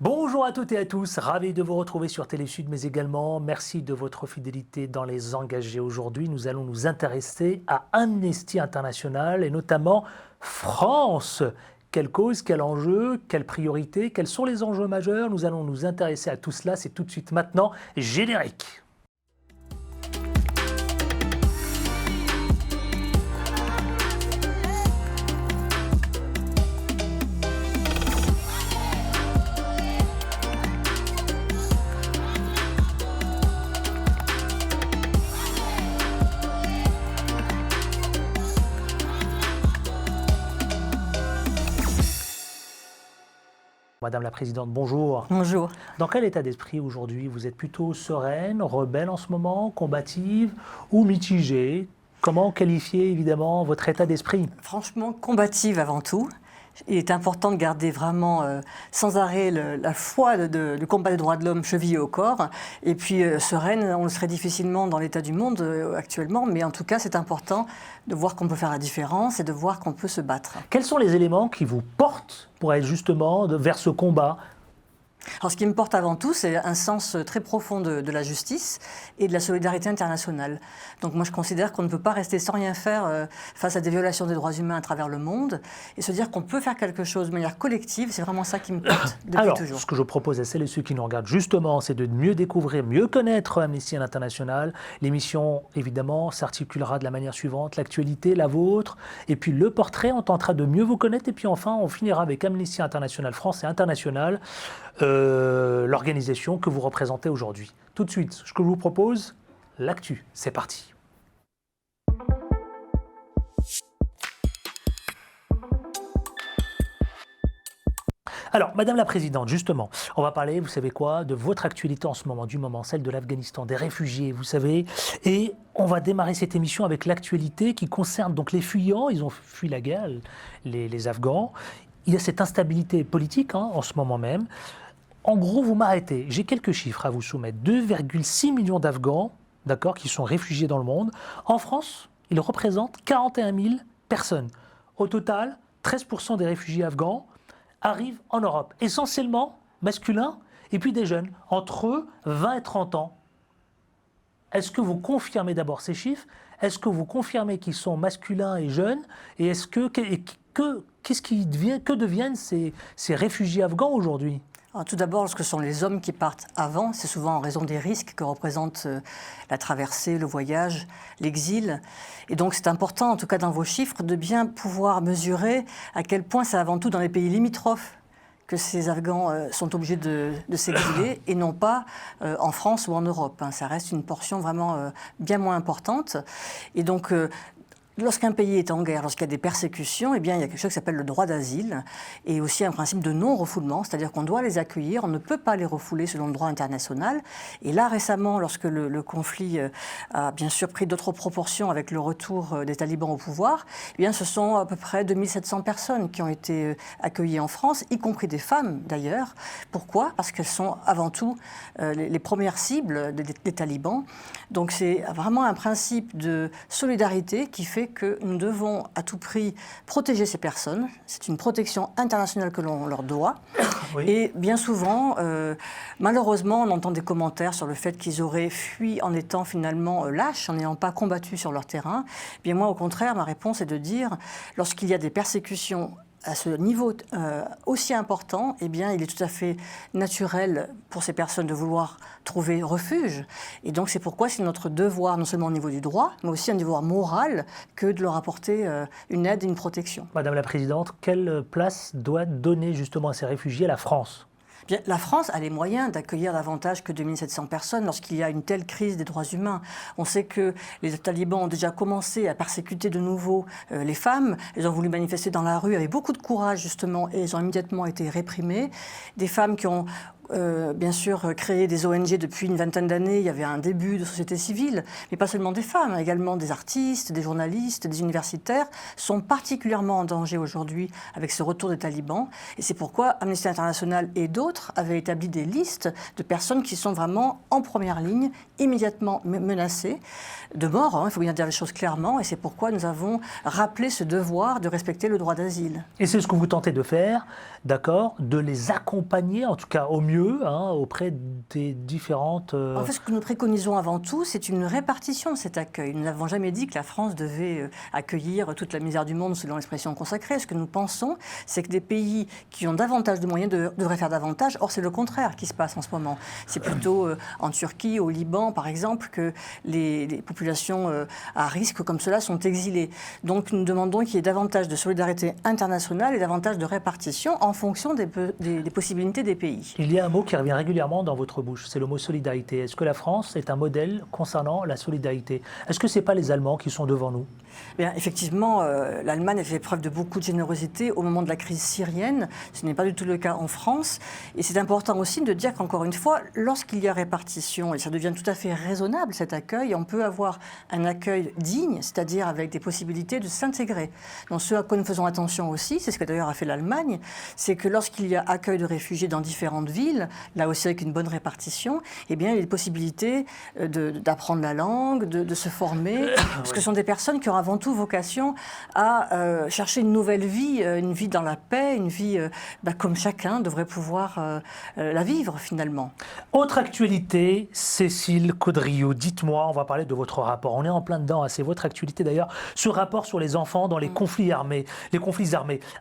Bonjour à toutes et à tous, ravi de vous retrouver sur Télésud, mais également merci de votre fidélité dans Les Engagés. Aujourd'hui, nous allons nous intéresser à Amnesty International et notamment France. Quelle cause, quel enjeu, quelle priorité, quels sont les enjeux majeurs? Nous allons nous intéresser à tout cela, c'est tout de suite maintenant, générique. Madame la Présidente, bonjour. Bonjour. Dans quel état d'esprit aujourd'hui? Vous êtes plutôt sereine, rebelle en ce moment, combative ou mitigée? Comment qualifier évidemment votre état d'esprit? Franchement, combative avant tout. Il est important de garder vraiment sans arrêt la foi du combat des droits de l'homme chevillée au corps. Et puis sereine, on le serait difficilement dans l'état du monde actuellement, mais en tout cas c'est important de voir qu'on peut faire la différence et de voir qu'on peut se battre. Quels sont les éléments qui vous portent pour être justement vers ce combat? Alors ce qui me porte avant tout, c'est un sens très profond de la justice et de la solidarité internationale. Donc moi je considère qu'on ne peut pas rester sans rien faire face à des violations des droits humains à travers le monde et se dire qu'on peut faire quelque chose de manière collective, c'est vraiment ça qui me porte depuis Alors, toujours. ce que je propose à celles et ceux qui nous regardent justement, c'est de mieux découvrir, mieux connaître Amnesty International. L'émission évidemment s'articulera de la manière suivante, l'actualité, la vôtre, et puis le portrait, on tentera de mieux vous connaître, et puis enfin on finira avec Amnesty International France et International. L'organisation que vous représentez aujourd'hui. Tout de suite, ce que je vous propose, l'actu. C'est parti. Alors, Madame la Présidente, justement, on va parler, vous savez quoi, de votre actualité en ce moment, du moment, celle de l'Afghanistan, des réfugiés, vous savez, et on va démarrer cette émission avec l'actualité qui concerne donc les fuyants, ils ont fui la guerre, les Afghans. Il y a cette instabilité politique en ce moment même. En gros, vous m'arrêtez. J'ai quelques chiffres à vous soumettre. 2,6 millions d'Afghans, d'accord, qui sont réfugiés dans le monde. En France, ils représentent 41 000 personnes. Au total, 13% des réfugiés afghans arrivent en Europe. Essentiellement masculins et puis des jeunes, entre 20 et 30 ans. Est-ce que vous confirmez d'abord ces chiffres? Est-ce que vous confirmez qu'ils sont masculins et jeunes? Et est-ce que deviennent ces réfugiés afghans aujourd'hui? Alors, tout d'abord, ce que sont les hommes qui partent avant, c'est souvent en raison des risques que représente la traversée, le voyage, l'exil. Et donc c'est important, en tout cas dans vos chiffres, de bien pouvoir mesurer à quel point c'est avant tout dans les pays limitrophes que ces Afghans sont obligés de s'exiler et non pas en France ou en Europe. Ça reste une portion vraiment bien moins importante. Et donc lorsqu'un pays est en guerre, lorsqu'il y a des persécutions, eh bien, il y a quelque chose qui s'appelle le droit d'asile et aussi un principe de non-refoulement, c'est-à-dire qu'on doit les accueillir, on ne peut pas les refouler selon le droit international. Et là, récemment, lorsque le conflit a bien sûr pris d'autres proportions avec le retour des talibans au pouvoir, eh bien, ce sont à peu près 2700 personnes qui ont été accueillies en France, y compris des femmes d'ailleurs. Pourquoi? Parce qu'elles sont avant tout les premières cibles des talibans. Donc c'est vraiment un principe de solidarité qui fait que nous devons à tout prix protéger ces personnes. C'est une protection internationale que l'on leur doit. Oui. Et bien souvent, malheureusement, on entend des commentaires sur le fait qu'ils auraient fui en étant finalement lâches, en n'ayant pas combattu sur leur terrain. Bien moi, au contraire, ma réponse est de dire, lorsqu'il y a des persécutions à ce niveau aussi important, eh bien, il est tout à fait naturel pour ces personnes de vouloir trouver refuge. Et donc, c'est pourquoi c'est notre devoir, non seulement au niveau du droit, mais aussi un devoir moral, que de leur apporter une aide et une protection. Madame la Présidente, quelle place doit donner justement à ces réfugiés la France ? Bien, la France a les moyens d'accueillir davantage que 2700 personnes lorsqu'il y a une telle crise des droits humains. On sait que les talibans ont déjà commencé à persécuter de nouveau les femmes. Elles ont voulu manifester dans la rue avec beaucoup de courage, justement, et elles ont immédiatement été réprimées. Des femmes qui ont bien sûr créé des ONG depuis une vingtaine d'années. Il y avait un début de société civile, mais pas seulement des femmes, également des artistes, des journalistes, des universitaires sont particulièrement en danger aujourd'hui avec ce retour des talibans. Et c'est pourquoi Amnesty International et d'autres avaient établi des listes de personnes qui sont vraiment en première ligne, immédiatement menacées de mort, il faut bien dire les choses clairement, et c'est pourquoi nous avons rappelé ce devoir de respecter le droit d'asile. Et c'est ce que vous tentez de faire, d'accord, de les accompagner, en tout cas au mieux, auprès des différentes... En fait, ce que nous préconisons avant tout, c'est une répartition de cet accueil. Nous n'avons jamais dit que la France devait accueillir toute la misère du monde, selon l'expression consacrée. Ce que nous pensons, c'est que des pays qui ont davantage de moyens devraient faire davantage. Or, c'est le contraire qui se passe en ce moment. C'est plutôt en Turquie, au Liban, par exemple, que les populations à risque comme cela sont exilées. Donc, nous demandons qu'il y ait davantage de solidarité internationale et davantage de répartition en fonction des possibilités des pays. Il y a un mot qui revient régulièrement dans votre bouche, c'est le mot solidarité. Est-ce que la France est un modèle concernant la solidarité? Est-ce que ce n'est pas les Allemands qui sont devant nous? Bien, effectivement, l'Allemagne a fait preuve de beaucoup de générosité au moment de la crise syrienne. Ce n'est pas du tout le cas en France. Et c'est important aussi de dire qu'encore une fois, lorsqu'il y a répartition, et ça devient tout à fait raisonnable cet accueil, on peut avoir un accueil digne, c'est-à-dire avec des possibilités de s'intégrer. Donc ce à quoi nous faisons attention aussi, c'est ce que d'ailleurs a fait l'Allemagne, c'est que lorsqu'il y a accueil de réfugiés dans différentes villes, là aussi avec une bonne répartition, eh bien, il y a des possibilités d'apprendre la langue, de se former, parce que ce sont des personnes qui ont avant tout vocation à chercher une nouvelle vie, une vie dans la paix, une vie comme chacun devrait pouvoir la vivre finalement. Autre actualité, Cécile Caudrillot, dites-moi, on va parler de votre rapport. On est en plein dedans, c'est votre actualité d'ailleurs, ce rapport sur les enfants dans les conflits armés.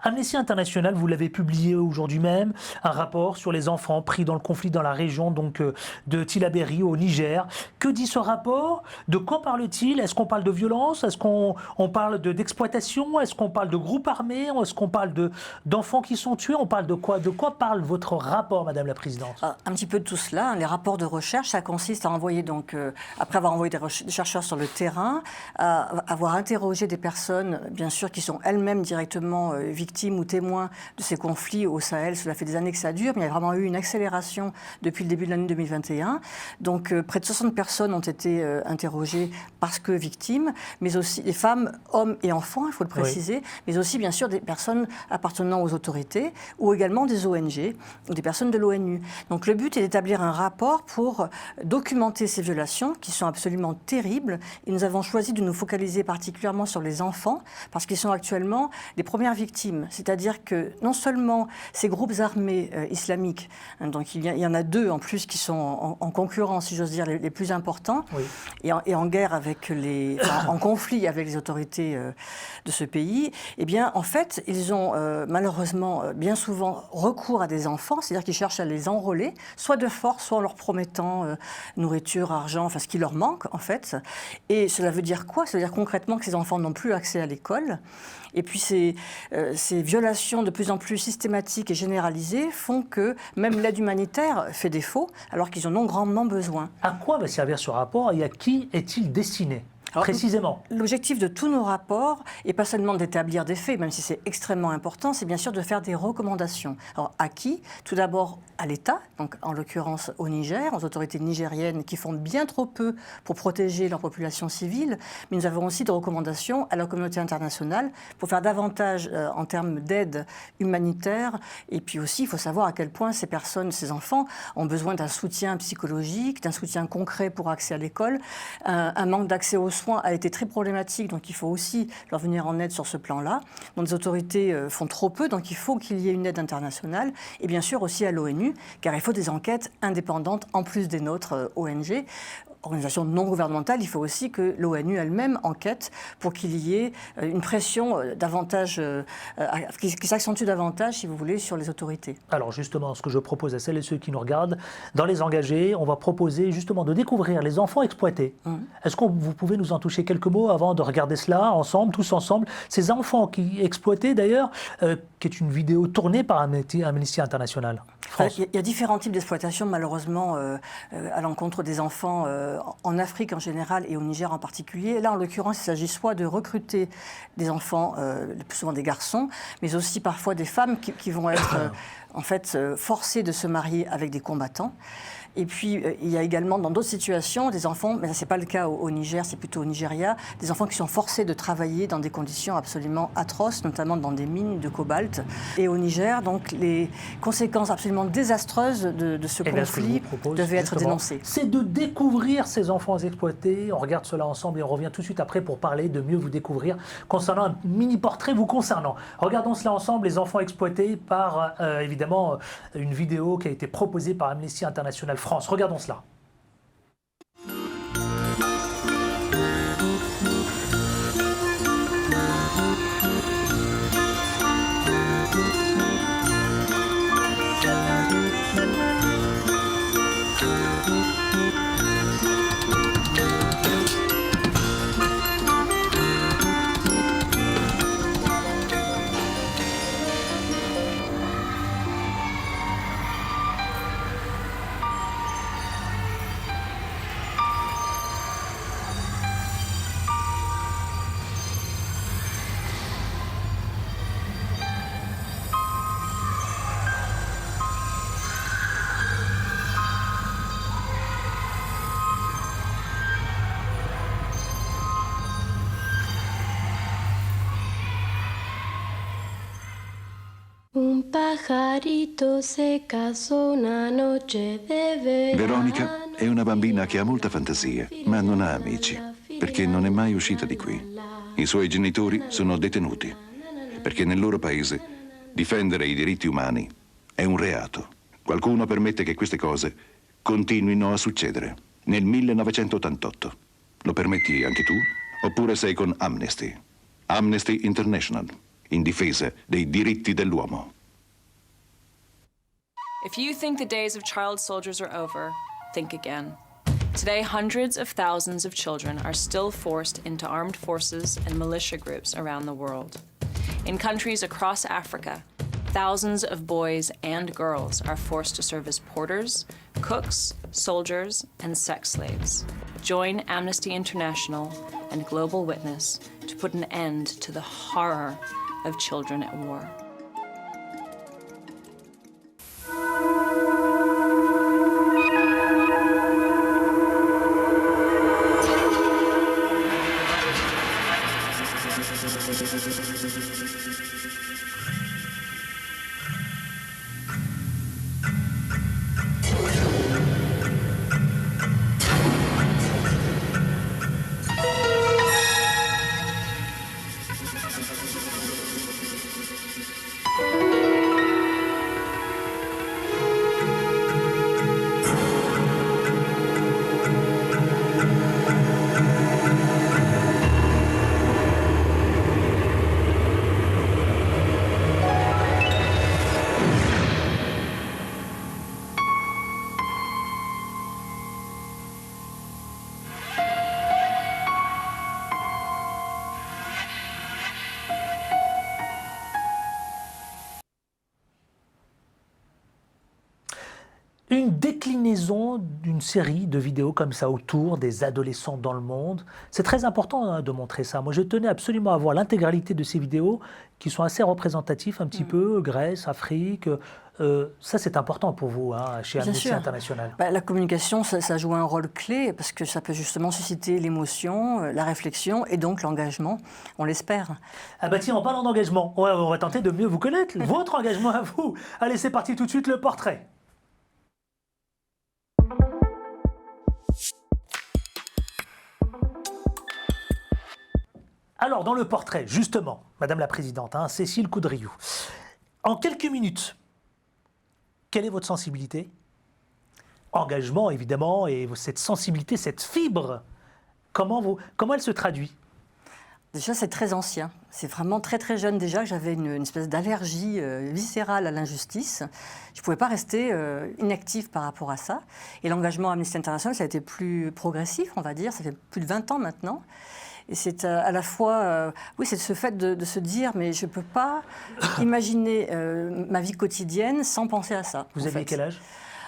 Amnesty International, vous l'avez publié aujourd'hui même, un rapport sur les enfants pris dans le conflit dans la région donc, de Tillabéri au Niger. Que dit ce rapport? De quoi parle-t-il? Est-ce qu'on parle de violence? Est-ce qu'on parle d'exploitation? Est-ce qu'on parle de groupes armés? Est-ce qu'on parle d'enfants qui sont tués? On parle de quoi? De quoi parle votre rapport, Madame la Présidente? Un petit peu de tout cela. Les rapports de recherche, ça consiste à envoyer, donc, après avoir envoyé des chercheurs sur le terrain, à avoir interrogé des personnes, bien sûr, qui sont elles-mêmes directement victimes ou témoins de ces conflits au Sahel. Cela fait des années que ça dure, mais il y a vraiment eu une accélération depuis le début de l'année 2021. Donc, près de 60 personnes ont été interrogées parce que victimes, mais aussi des femmes, hommes et enfants, il faut le préciser, mais aussi, bien sûr, des personnes appartenant aux autorités ou également des ONG ou des personnes de l'ONU. Donc, le but est d'établir un rapport pour documenter ces violations qui sont absolument terribles. Et nous avons choisi de nous focaliser particulièrement sur les enfants parce qu'ils sont actuellement les premières victimes. C'est-à-dire que non seulement ces groupes armés islamiques, donc il y en a deux en plus qui sont en concurrence, si j'ose dire, les plus importants, et en guerre avec en conflit avec les autorités de ce pays, eh bien, en fait, ils ont malheureusement bien souvent recours à des enfants, c'est-à-dire qu'ils cherchent à les enrôler, soit de force, soit en leur promettant nourriture, argent, enfin ce qui leur manque, en fait. Et cela veut dire quoi? Ça veut dire concrètement que ces enfants n'ont plus accès à l'école. Et puis ces violations de plus en plus systématiques et généralisées font que même l'aide humanitaire fait défaut, alors qu'ils en ont grandement besoin. À quoi va servir ce rapport et à qui est-il destiné? Précisément. L'objectif de tous nos rapports n'est pas seulement d'établir des faits, même si c'est extrêmement important, c'est bien sûr de faire des recommandations. Alors, à qui? Tout d'abord à l'État, donc en l'occurrence au Niger, aux autorités nigériennes qui font bien trop peu pour protéger leur population civile, mais nous avons aussi des recommandations à la communauté internationale pour faire davantage en termes d'aide humanitaire. Et puis aussi, il faut savoir à quel point ces personnes, ces enfants, ont besoin d'un soutien psychologique, d'un soutien concret pour accès à l'école. Un manque d'accès aux soins a été très problématique, donc il faut aussi leur venir en aide sur ce plan-là. Donc les autorités font trop peu, donc il faut qu'il y ait une aide internationale, et bien sûr aussi à l'ONU, car il faut des enquêtes indépendantes en plus des nôtres ONG. Organisation non gouvernementale, il faut aussi que l'ONU elle-même enquête pour qu'il y ait une pression davantage, qui s'accentue davantage, si vous voulez, sur les autorités. Alors justement, ce que je propose à celles et ceux qui nous regardent, dans les engagés, on va proposer justement de découvrir les enfants exploités. Est-ce que vous pouvez nous en toucher quelques mots avant de regarder cela ensemble, tous ensemble? Ces enfants qui exploités d'ailleurs, qui est une vidéo tournée par Amnesty International. France. Il y a différents types d'exploitation, malheureusement, à l'encontre des enfants en Afrique en général et au Niger en particulier. Là, en l'occurrence, il s'agit soit de recruter des enfants, le plus souvent des garçons, mais aussi parfois des femmes qui vont être en fait forcées de se marier avec des combattants. Et puis, il y a également, dans d'autres situations, des enfants, mais ce n'est pas le cas au Niger, c'est plutôt au Nigeria, des enfants qui sont forcés de travailler dans des conditions absolument atroces, notamment dans des mines de cobalt. Et au Niger, donc, les conséquences absolument désastreuses de ce conflit devaient être dénoncées. C'est de découvrir ces enfants exploités. On regarde cela ensemble et on revient tout de suite après pour parler de mieux vous découvrir concernant un mini-portrait vous concernant. Regardons cela ensemble, les enfants exploités par, évidemment, une vidéo qui a été proposée par Amnesty International France. Regardons cela. Un pajarito se casò una noche de verano. Veronica è una bambina che ha molta fantasia, ma non ha amici, perché non è mai uscita di qui. I suoi genitori sono detenuti, perché nel loro paese difendere i diritti umani è un reato. Qualcuno permette che queste cose continuino a succedere. Nel 1988. Lo permetti anche tu? Oppure sei con Amnesty? Amnesty International, in difesa dei diritti dell'uomo. If you think the days of child soldiers are over, think again. Today, hundreds of thousands of children are still forced into armed forces and militia groups around the world. In countries across Africa, thousands of boys and girls are forced to serve as porters, cooks, soldiers, and sex slaves. Join Amnesty International and Global Witness to put an end to the horror of children at war. Une déclinaison d'une série de vidéos comme ça autour des adolescents dans le monde. C'est très important de montrer ça. Moi, je tenais absolument à voir l'intégralité de ces vidéos qui sont assez représentatives un petit peu, Grèce, Afrique. Ça, c'est important pour vous, chez Amnesty International. La communication, ça joue un rôle clé parce que ça peut justement susciter l'émotion, la réflexion et donc l'engagement, on l'espère. Ah bah tiens, en parlant d'engagement, on va tenter de mieux vous connaître, votre engagement à vous. Allez, c'est parti tout de suite, le portrait. Alors, dans le portrait, justement, Madame la Présidente, Cécile Coudriou, en quelques minutes, quelle est votre sensibilité? Engagement, évidemment, et cette sensibilité, cette fibre, comment elle se traduit? Déjà, c'est très ancien. C'est vraiment très très jeune déjà que j'avais une espèce d'allergie viscérale à l'injustice. Je ne pouvais pas rester inactive par rapport à ça. Et l'engagement Amnesty International, ça a été plus progressif, on va dire. Ça fait plus de 20 ans maintenant. Et c'est à la fois, oui, c'est ce fait de se dire, mais je ne peux pas imaginer ma vie quotidienne sans penser à ça. Vous aviez quel âge?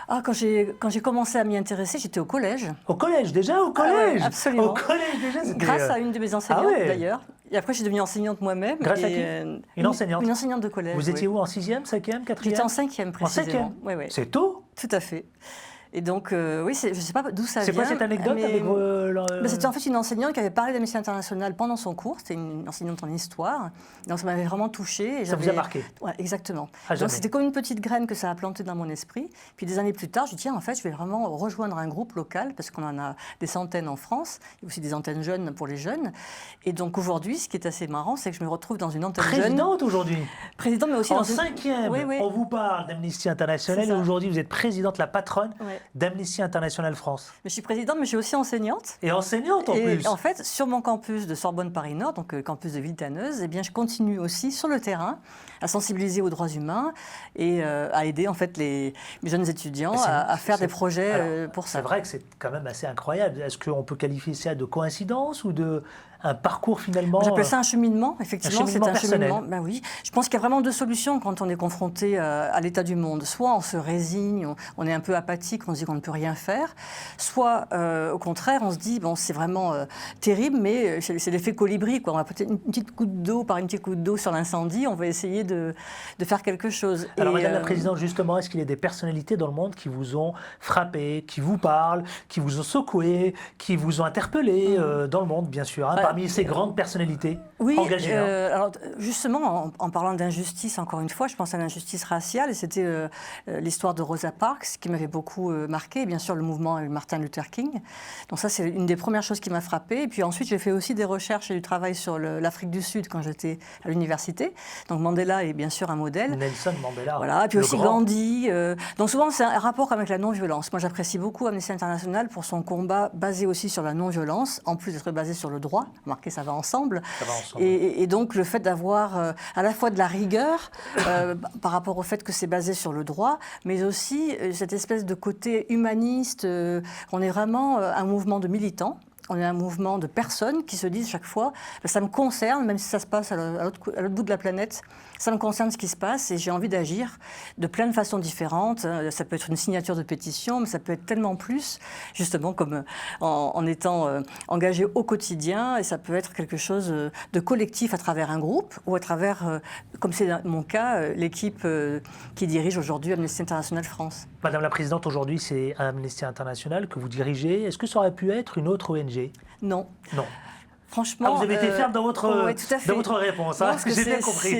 Quand j'ai commencé à m'y intéresser, j'étais au collège. Au collège déjà? Au collège? Ouais, absolument. Au collège déjà, grâce à une de mes enseignantes d'ailleurs. Et après, je suis devenue enseignante moi-même. Grâce à qui? Une enseignante? Une enseignante de collège. Vous étiez où, en 6e, 5e, 4e? J'étais en 5e précisément. En 5e? C'est tôt? Tout à fait. Et donc, oui, je ne sais pas d'où ça vient. C'est quoi cette anecdote avec C'était en fait une enseignante qui avait parlé d'Amnesty International pendant son cours. C'était une enseignante en histoire. Donc, ça m'avait vraiment touchée. Ça vous a marqué? Oui, exactement. Ah, donc, c'était comme une petite graine que ça a planté dans mon esprit. Puis, des années plus tard, je me dis, tiens, en fait, je vais vraiment rejoindre un groupe local, parce qu'on en a des centaines en France. Il y a aussi des antennes jeunes pour les jeunes. Et donc, aujourd'hui, ce qui est assez marrant, c'est que je me retrouve dans une antenne jeune. Présidente aujourd'hui? Présidente, mais aussi en dans 5e. Oui, oui. On vous parle d'Amnesty International et aujourd'hui, vous êtes présidente, la patronne d'Amnesty International France. Mais je suis présidente, mais je suis aussi enseignante. Et enseignante en plus. Et en fait, sur mon campus de Sorbonne Paris-Nord, donc le campus de Villetaneuse, eh bien, je continue aussi sur le terrain à sensibiliser aux droits humains et à aider en fait les jeunes étudiants à faire des projets pour ça. C'est vrai que c'est quand même assez incroyable. Est-ce qu'on peut qualifier ça de coïncidence ou de un parcours finalement? J'appelle ça un cheminement, effectivement. C'est un cheminement. Ben oui. Je pense qu'il y a vraiment deux solutions quand on est confronté à l'état du monde. Soit on se résigne, on est un peu apathique, on se dit qu'on ne peut rien faire. Soit, au contraire, on se dit, bon, c'est vraiment terrible, mais c'est l'effet colibri, quoi. On va peut-être une petite goutte d'eau par une petite goutte d'eau sur l'incendie, on va essayer de faire quelque chose. Alors, Madame la Présidente, justement, est-ce qu'il y a des personnalités dans le monde qui vous ont frappé, qui vous parlent, qui vous ont secoué, qui vous ont interpellé dans le monde, bien sûr, parmi ces grandes personnalités engagées? Alors, justement, en parlant d'injustice, encore une fois, je pense à l'injustice raciale, et c'était l'histoire de Rosa Parks qui m'avait beaucoup marqué, et bien sûr le mouvement Martin Luther King. Donc ça, c'est une des premières choses qui m'a frappée. Et puis ensuite, j'ai fait aussi des recherches et du travail sur l'Afrique du Sud quand j'étais à l'université. Donc Mandela est bien sûr un modèle. Nelson Mandela. Voilà, et puis aussi grand. Gandhi. Donc souvent, c'est un rapport avec la non-violence. Moi, j'apprécie beaucoup Amnesty International pour son combat basé aussi sur la non-violence, en plus d'être basé sur le droit. Remarquez, ça va ensemble. Ça va ensemble. Et donc, le fait d'avoir à la fois de la rigueur par rapport au fait que c'est basé sur le droit, mais aussi cette espèce de côté humaniste. On est vraiment un mouvement de militants. On est un mouvement de personnes qui se disent chaque fois, ça me concerne, même si ça se passe à l'autre bout de la planète, ça me concerne ce qui se passe et j'ai envie d'agir de plein de façons différentes. Ça peut être une signature de pétition, mais ça peut être tellement plus, justement, comme en étant engagé au quotidien, et ça peut être quelque chose de collectif à travers un groupe ou à travers, comme c'est mon cas, l'équipe qui dirige aujourd'hui Amnesty International France. Madame la Présidente, aujourd'hui, c'est Amnesty International que vous dirigez. Est-ce que ça aurait pu être une autre ONG? Non. Non. Franchement, vous avez été ferme dans votre réponse, hein, j'ai bien compris.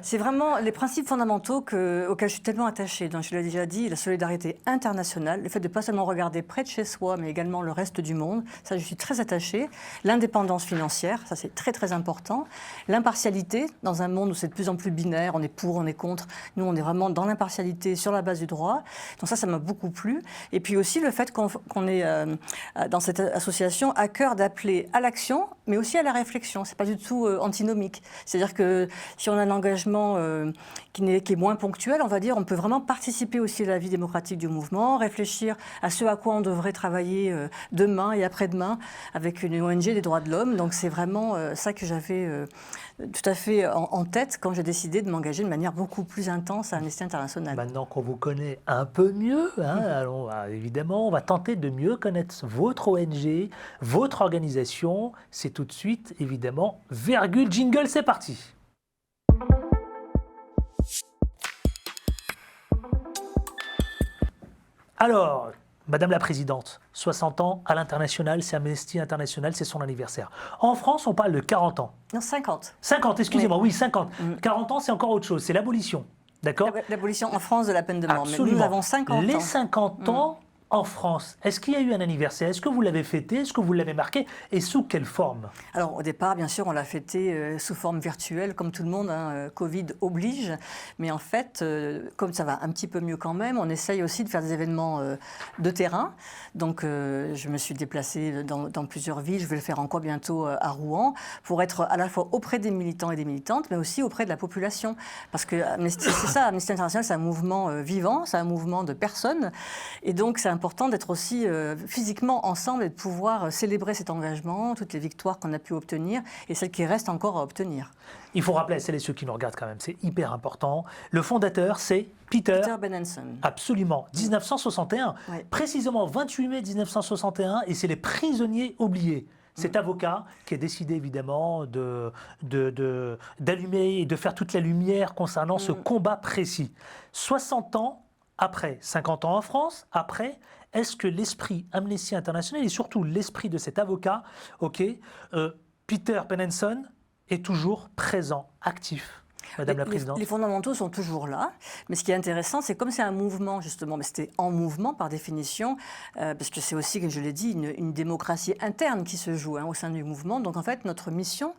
C'est vraiment les principes fondamentaux auxquels je suis tellement attachée. Donc, je l'ai déjà dit, la solidarité internationale, le fait de ne pas seulement regarder près de chez soi, mais également le reste du monde, ça je suis très attachée. L'indépendance financière, ça c'est très très important. L'impartialité, dans un monde où c'est de plus en plus binaire, on est pour, on est contre. Nous, on est vraiment dans l'impartialité sur la base du droit. Donc ça m'a beaucoup plu. Et puis aussi le fait qu'on est dans cette association à cœur d'appeler à l'action, mais aussi à la réflexion. C'est pas du tout antinomique. C'est-à-dire que si on a un engagement qui est moins ponctuel, on va dire, on peut vraiment participer aussi à la vie démocratique du mouvement, réfléchir à ce à quoi on devrait travailler demain et après-demain avec une ONG des droits de l'homme. Donc c'est vraiment ça que j'avais tout à fait en tête quand j'ai décidé de m'engager de manière beaucoup plus intense à Amnesty International. Maintenant qu'on vous connaît un peu mieux, alors, évidemment, on va tenter de mieux connaître votre ONG, votre organisation. C'est tout de suite, évidemment, virgule, jingle, c'est parti. Alors, Madame la Présidente, 60 ans à l'international, c'est Amnesty International, c'est son anniversaire. En France, on parle de 40 ans. Non, 50. 50, excusez-moi, oui, 50. 40 ans, c'est encore autre chose, c'est l'abolition. D'accord ? L'abolition en France de la peine de mort. Absolument. Mais nous avons 50 ans. Les 50 ans en France, est-ce qu'il y a eu un anniversaire? Est-ce que vous l'avez fêté? Est-ce que vous l'avez marqué? Et sous quelle forme? Alors au départ, bien sûr, on l'a fêté sous forme virtuelle, comme tout le monde, Covid oblige. Mais en fait, comme ça va un petit peu mieux quand même, on essaye aussi de faire des événements de terrain. Donc je me suis déplacée dans plusieurs villes, je vais le faire encore bientôt à Rouen, pour être à la fois auprès des militants et des militantes, mais aussi auprès de la population. Parce que c'est ça, Amnesty International, c'est un mouvement vivant, c'est un mouvement de personnes. Et donc c'est important important d'être aussi physiquement ensemble et de pouvoir célébrer cet engagement, toutes les victoires qu'on a pu obtenir et celles qui restent encore à obtenir. Il faut rappeler à celles et ceux qui nous regardent quand même, c'est hyper important. Le fondateur, c'est Peter Benenson. Absolument, 1961, Oui. Précisément 28 mai 1961, et c'est les prisonniers oubliés. Cet avocat qui a décidé évidemment d'allumer et de faire toute la lumière concernant ce combat précis. 60 ans après, 50 ans en France, après, est-ce que l'esprit Amnesty International et surtout l'esprit de cet avocat, Peter Benenson, est toujours présent, actif? Madame la Présidente. Les fondamentaux sont toujours là, mais ce qui est intéressant, c'est comme c'est un mouvement justement, mais c'était en mouvement par définition, parce que c'est aussi, comme je l'ai dit, une démocratie interne qui se joue au sein du mouvement. Donc en fait, notre mission,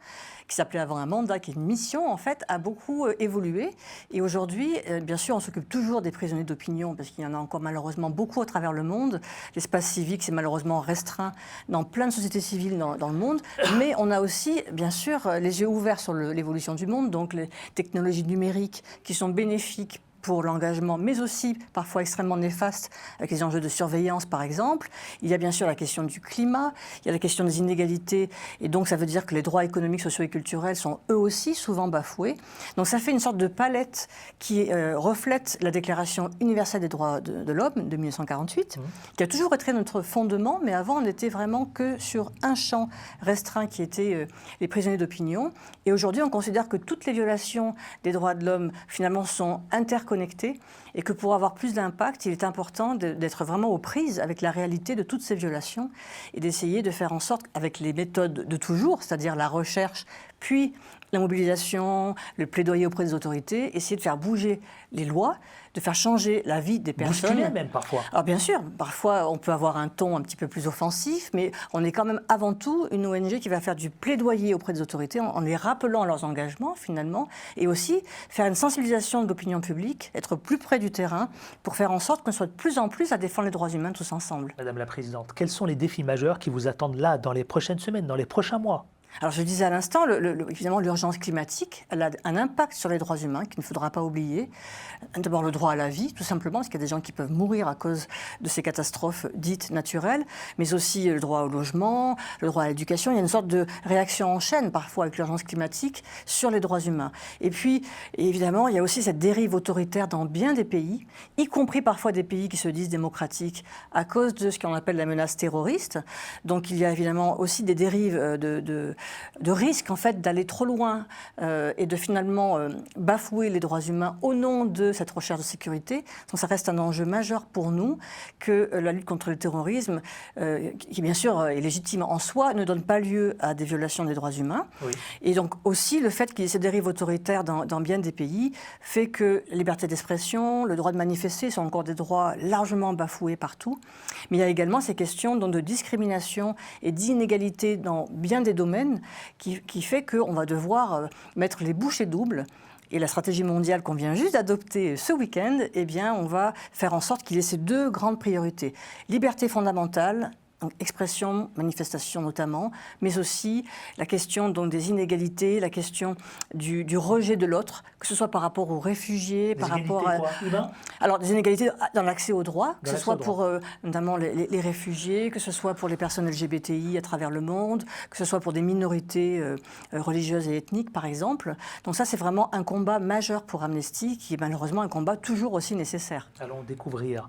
qui s'appelait avant un mandat, qui est une mission, en fait, a beaucoup évolué. Et aujourd'hui, bien sûr, on s'occupe toujours des prisonniers d'opinion, parce qu'il y en a encore malheureusement beaucoup à travers le monde. L'espace civique, c'est malheureusement restreint dans plein de sociétés civiles dans le monde. Mais on a aussi, bien sûr, les yeux ouverts sur l'évolution du monde, donc les technologies numériques qui sont bénéfiques pour l'engagement, mais aussi parfois extrêmement néfastes, avec les enjeux de surveillance par exemple. Il y a bien sûr la question du climat, il y a la question des inégalités, et donc ça veut dire que les droits économiques, sociaux et culturels sont eux aussi souvent bafoués. Donc ça fait une sorte de palette qui reflète la Déclaration universelle des droits de l'homme de 1948, qui a toujours été notre fondement, mais avant on n'était vraiment que sur un champ restreint qui était les prisonniers d'opinion. Et aujourd'hui on considère que toutes les violations des droits de l'homme finalement sont interconnectées, et que pour avoir plus d'impact, il est important d'être vraiment aux prises avec la réalité de toutes ces violations et d'essayer de faire en sorte, avec les méthodes de toujours, c'est-à-dire la recherche, puis la mobilisation, le plaidoyer auprès des autorités, essayer de faire bouger les lois, de faire changer la vie des personnes. Bousculer même parfois. Alors bien sûr, parfois on peut avoir un ton un petit peu plus offensif, mais on est quand même avant tout une ONG qui va faire du plaidoyer auprès des autorités en les rappelant à leurs engagements finalement, et aussi faire une sensibilisation de l'opinion publique, être plus près du terrain pour faire en sorte qu'on soit de plus en plus à défendre les droits humains tous ensemble. Madame la Présidente, quels sont les défis majeurs qui vous attendent là, dans les prochaines semaines, dans les prochains mois? Alors je disais à l'instant, évidemment l'urgence climatique, elle a un impact sur les droits humains qu'il ne faudra pas oublier. D'abord le droit à la vie, tout simplement, parce qu'il y a des gens qui peuvent mourir à cause de ces catastrophes dites naturelles, mais aussi le droit au logement, le droit à l'éducation. Il y a une sorte de réaction en chaîne parfois avec l'urgence climatique sur les droits humains. Et puis évidemment, il y a aussi cette dérive autoritaire dans bien des pays, y compris parfois des pays qui se disent démocratiques, à cause de ce qu'on appelle la menace terroriste. Donc il y a évidemment aussi des dérives de risque en fait d'aller trop loin et de finalement bafouer les droits humains au nom de cette recherche de sécurité. Donc ça reste un enjeu majeur pour nous que la lutte contre le terrorisme, qui bien sûr est légitime en soi, ne donne pas lieu à des violations des droits humains. Oui. Et donc aussi le fait qu'il y ait ces dérives autoritaires dans bien des pays fait que la liberté d'expression, le droit de manifester sont encore des droits largement bafoués partout. Mais il y a également ces questions de discrimination et d'inégalité dans bien des domaines qui fait qu'on va devoir mettre les bouchées doubles. Et la stratégie mondiale qu'on vient juste d'adopter ce week-end, eh bien, on va faire en sorte qu'il y ait ces deux grandes priorités. Liberté fondamentale, donc expression, manifestation notamment, mais aussi la question donc, des inégalités, la question du rejet de l'autre, que ce soit par rapport aux réfugiés, des par rapport à... Alors des inégalités dans l'accès aux droits, que ce soit pour notamment les réfugiés, que ce soit pour les personnes LGBTI à travers le monde, que ce soit pour des minorités religieuses et ethniques par exemple. Donc ça c'est vraiment un combat majeur pour Amnesty, qui est malheureusement un combat toujours aussi nécessaire. Allons découvrir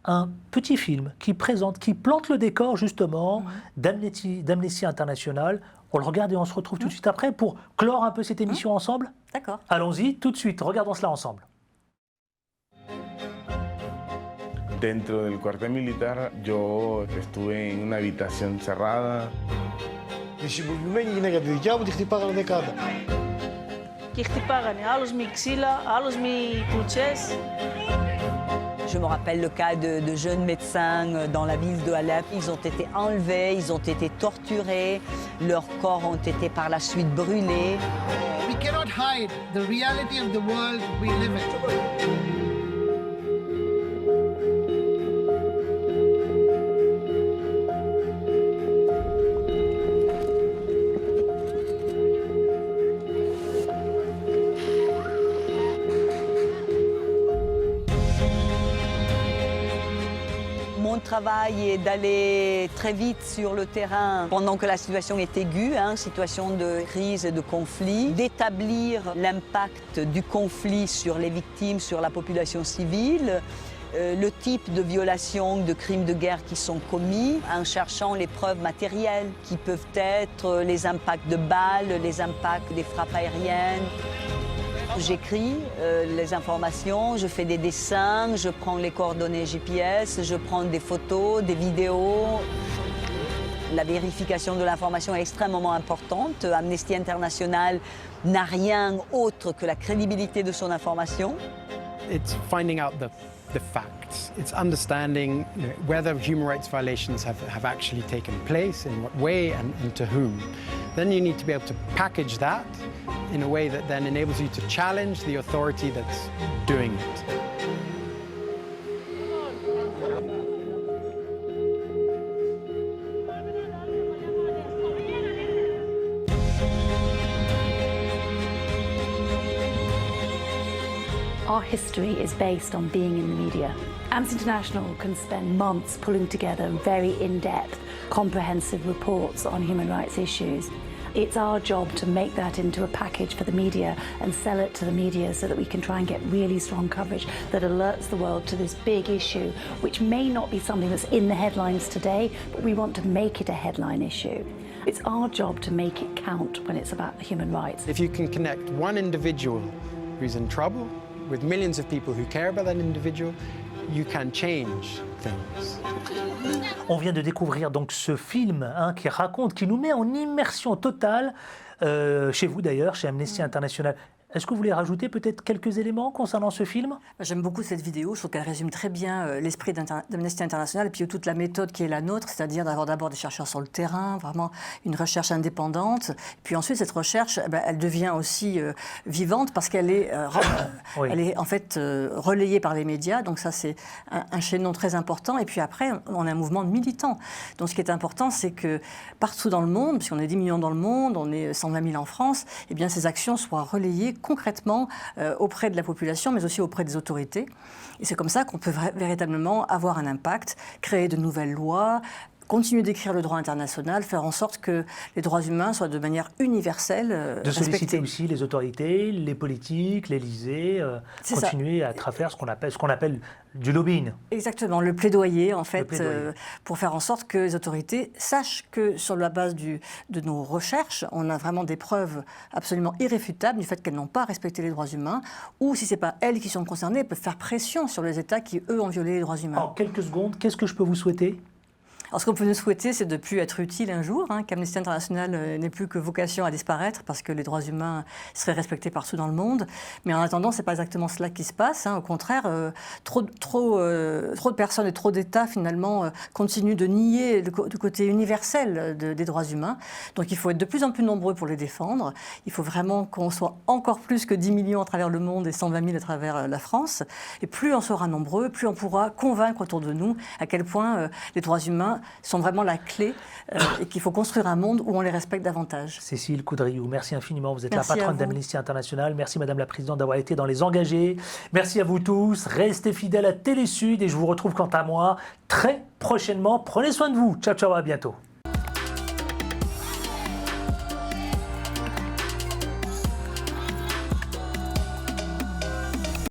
un petit film qui plante le décor justement d'Amnesty International. On le regarde et on se retrouve tout de suite après pour clore un peu cette émission ensemble. D'accord. Allons-y, tout de suite, regardons cela ensemble. Dentro del cuartel militar, yo estuve en una habitación cerrada. Δυσυμπολιμένοι γυναίκα τη δικιά μου τη χτυπάγανε δεκάτα. Και χτυπάγανε άλλος με ξύλα, άλλος με κλουτσές. Je me rappelle le cas de jeunes médecins dans la ville de Alep. Ils ont été enlevés, ils ont été torturés, leurs corps ont été par la suite brûlés. We cannot hide the reality of the world we live in. Mon mon travail est d'aller très vite sur le terrain pendant que la situation est aiguë, situation de crise et de conflit, d'établir l'impact du conflit sur les victimes, sur la population civile, le type de violations, de crimes de guerre qui sont commis, en cherchant les preuves matérielles qui peuvent être les impacts de balles, les impacts des frappes aériennes. J'écris les informations, je fais des dessins, je prends les coordonnées GPS, je prends des photos, des vidéos. La vérification de l'information est extrêmement importante. Amnesty International n'a rien autre que la crédibilité de son information. It's finding out the facts. It's understanding whether human rights violations have actually taken place, in what way and to whom. Then you need to be able to package that in a way that then enables you to challenge the authority that's doing it. Our history is based on being in the media. Amnesty International can spend months pulling together very in-depth, comprehensive reports on human rights issues. It's our job to make that into a package for the media and sell it to the media so that we can try and get really strong coverage that alerts the world to this big issue, which may not be something that's in the headlines today, but we want to make it a headline issue. It's our job to make it count when it's about human rights. If you can connect one individual who's in trouble with millions of people who care about that individual, you can change things. On vient de découvrir donc ce film qui raconte, qui nous met en immersion totale, chez vous d'ailleurs, chez Amnesty International. Est-ce que vous voulez rajouter peut-être quelques éléments concernant ce film ? J'aime beaucoup cette vidéo, je trouve qu'elle résume très bien l'esprit d'Amnesty International et puis toute la méthode qui est la nôtre, c'est-à-dire d'avoir d'abord des chercheurs sur le terrain, vraiment une recherche indépendante. Puis ensuite, cette recherche, elle devient aussi vivante parce qu'elle est, Oui. elle est en fait relayée par les médias, donc ça c'est un chaînon très important. Et puis après, on a un mouvement de militants. Donc ce qui est important, c'est que partout dans le monde, puisqu'on est 10 millions dans le monde, on est 120 000 en France, eh bien ces actions soient relayées concrètement auprès de la population, mais aussi auprès des autorités. Et c'est comme ça qu'on peut véritablement avoir un impact, créer de nouvelles lois, continuer d'écrire le droit international, faire en sorte que les droits humains soient de manière universelle de solliciter respectés. aussi les autorités, les politiques, l'Élysée, continuer à faire ce qu'on appelle du lobbying. Exactement, le plaidoyer en fait, pour faire en sorte que les autorités sachent que sur la base de nos recherches, on a vraiment des preuves absolument irréfutables du fait qu'elles n'ont pas respecté les droits humains, ou si ce n'est pas elles qui sont concernées, elles peuvent faire pression sur les États qui, eux, ont violé les droits humains. En quelques secondes, qu'est-ce que je peux vous souhaiter ? Alors, ce qu'on peut nous souhaiter, c'est de ne plus être utile un jour, qu'Amnesty International n'ait plus que vocation à disparaître parce que les droits humains seraient respectés partout dans le monde. Mais en attendant, ce n'est pas exactement cela qui se passe. Au contraire, trop de personnes et trop d'États, finalement, continuent de nier le côté universel des droits humains. Donc, il faut être de plus en plus nombreux pour les défendre. Il faut vraiment qu'on soit encore plus que 10 millions à travers le monde et 120 000 à travers la France. Et plus on sera nombreux, plus on pourra convaincre autour de nous à quel point les droits humains sont vraiment la clé et qu'il faut construire un monde où on les respecte davantage. Cécile Coudriou, merci infiniment. Vous êtes Merci la patronne d'Amnesty International. Merci Madame la Présidente d'avoir été dans Les Engagés. Merci à vous tous. Restez fidèles à Télé Sud et je vous retrouve quant à moi très prochainement. Prenez soin de vous. Ciao, ciao, à bientôt.